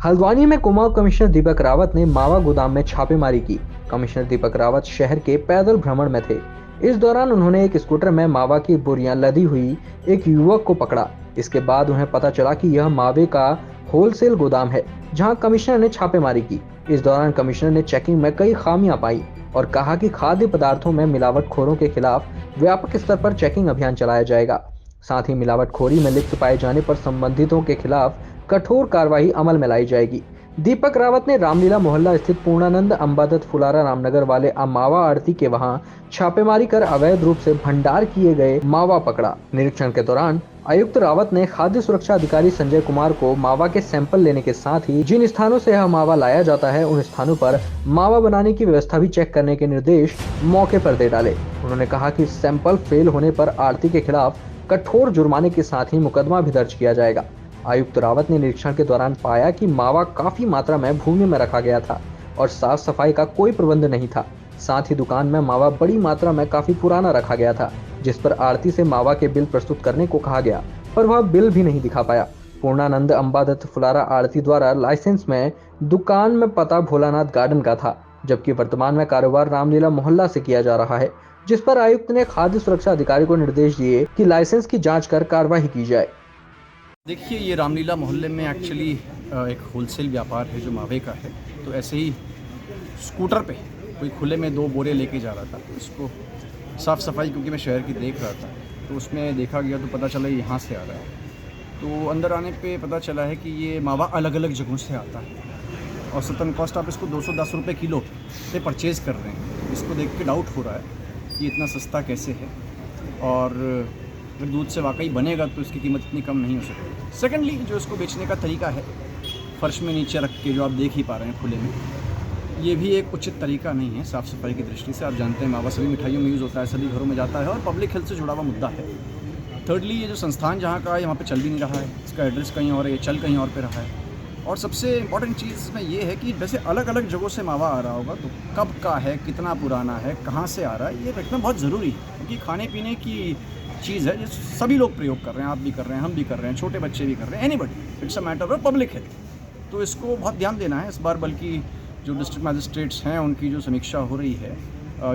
हल्द्वानी में कुमाऊं कमिश्नर दीपक रावत ने मावा गोदाम में छापेमारी की। कमिश्नर दीपक रावत शहर के पैदल भ्रमण में थे। इस दौरान उन्होंने एक स्कूटर में मावा की बोरियां लदी हुई एक युवक को पकड़ा। इसके बाद उन्हें पता चला कि यह मावे का होलसेल गोदाम है, जहां कमिश्नर ने छापेमारी की। इस दौरान कमिश्नर ने चेकिंग में कई खामियां पाई और कहा कि खाद्य पदार्थों में मिलावटखोरों के खिलाफ व्यापक स्तर पर चेकिंग अभियान चलाया जाएगा। साथ ही मिलावटखोरी में लिप्त पाए जाने पर संबंधितों के खिलाफ कठोर कार्रवाई अमल में लाई जाएगी। दीपक रावत ने रामलीला मोहल्ला स्थित पूर्णानंद अंबादत्त फुलारा रामनगर वाले मावा आड़ती के वहां छापेमारी कर अवैध रूप से भंडार किए गए मावा पकड़ा। निरीक्षण के दौरान आयुक्त रावत ने खाद्य सुरक्षा अधिकारी संजय कुमार को मावा के सैंपल लेने के साथ ही जिन स्थानों से यह मावा लाया जाता है उन स्थानों पर मावा बनाने की व्यवस्था भी चेक करने के निर्देश मौके पर दे डाले। उन्होंने कहा कि सैंपल फेल होने पर आड़ती के खिलाफ कठोर जुर्माने के साथ ही मुकदमा भी दर्ज किया जाएगा। आयुक्त रावत ने निरीक्षण के दौरान पाया कि मावा काफी मात्रा में भूमि में रखा गया था और साफ सफाई का कोई प्रबंध नहीं था। साथ ही दुकान में मावा बड़ी मात्रा में काफी पुराना रखा गया था, जिस पर आड़ती से मावा के बिल प्रस्तुत करने को कहा गया, पर वह बिल भी नहीं दिखा पाया। पूर्णानंद अंबादत्त फुलारा आड़ती द्वारा लाइसेंस में दुकान में पता भोलानाथ गार्डन का था, जबकि वर्तमान में कारोबार रामलीला मोहल्ला से किया जा रहा है, जिस पर आयुक्त ने खाद्य सुरक्षा अधिकारी को निर्देश दिए कि लाइसेंस की जाँच कर कार्रवाई की जाए। देखिए, ये रामलीला मोहल्ले में एक्चुअली एक होलसेल व्यापार है जो मावे का है। तो ऐसे ही स्कूटर पे कोई खुले में 2 बोरे लेके जा रहा था। इसको साफ़ सफाई क्योंकि मैं शहर की देख रहा था, तो उसमें देखा गया तो पता चला यहाँ से आ रहा है। तो अंदर आने पे पता चला है कि ये मावा अलग अलग जगहों से आता है और सतन कॉस्ट आप इसको 210 रुपये किलो पे परचेज़ कर रहे हैं। इसको देख के डाउट हो रहा है कि इतना सस्ता कैसे है, और अगर दूध से वाकई बनेगा तो इसकी कीमत इतनी कम नहीं हो सकती। सेकेंडली, जो इसको बेचने का तरीका है, फर्श में नीचे रख के जो आप देख ही पा रहे हैं खुले में, ये भी एक उचित तरीका नहीं है साफ़ सफाई की दृष्टि से। आप जानते हैं मावा सभी मिठाइयों में यूज़ होता है, सभी घरों में जाता है और पब्लिक हेल्थ से जुड़ा हुआ मुद्दा है। थर्डली, ये जो संस्थान जहाँ का है, यहाँ पे चल भी नहीं रहा है, इसका एड्रेस कहीं और है, ये चल कहीं और पे रहा है। और सबसे इंपॉर्टेंट चीज़ इसमें ये है कि वैसे अलग अलग जगहों से मावा आ रहा होगा, तो कब का है, कितना पुराना है, कहाँ से आ रहा है, ये रखना बहुत ज़रूरी है, क्योंकि खाने पीने की चीज़ है जो सभी लोग प्रयोग कर रहे हैं। आप भी कर रहे हैं, हम भी कर रहे हैं, छोटे बच्चे भी कर रहे हैं, anybody. It's a matter of public health. तो इसको बहुत ध्यान देना है इस बार। बल्कि जो डिस्ट्रिक्ट मैजिस्ट्रेट्स हैं उनकी जो समीक्षा हो रही है,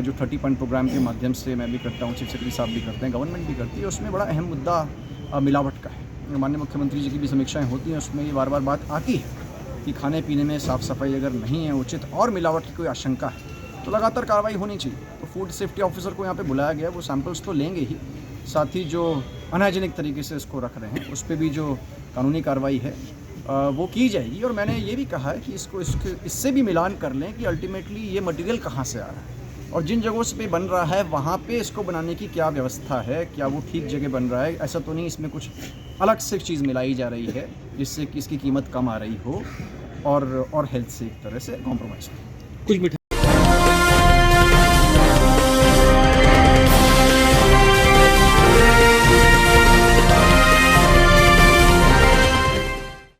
जो 30 पॉइंट प्रोग्राम के माध्यम से मैं भी करता हूँ, चीफ सेक्रेटरी साहब भी करते हैं, गवर्नमेंट भी करती है, उसमें बड़ा अहम मुद्दा मिलावट का है। माननीय मुख्यमंत्री जी की भी समीक्षाएँ होती हैं, उसमें ये बार बार बात आती है कि खाने पीने में साफ़ सफाई अगर नहीं है उचित और मिलावट की कोई आशंका है तो लगातार कार्रवाई होनी चाहिए। तो फूड सेफ्टी ऑफिसर को यहाँ पे बुलाया गया, वो सैंपल्स तो लेंगे ही, साथ ही जो अनहाइजीनिक तरीके से इसको रख रहे हैं उस पर भी जो कानूनी कार्रवाई है वो की जाएगी। और मैंने ये भी कहा है कि इससे भी मिलान कर लें कि अल्टीमेटली ये मटेरियल कहाँ से आ रहा है और जिन जगहों से पे बन रहा है वहाँ पे इसको बनाने की क्या व्यवस्था है, क्या वो ठीक जगह बन रहा है। ऐसा तो नहीं इसमें कुछ अलग से चीज़ मिलाई जा रही है जिससे कि इसकी कीमत कम आ रही हो और हेल्थ से एक तरह से कॉम्प्रोमाइज़ हो। कुछ मिठाई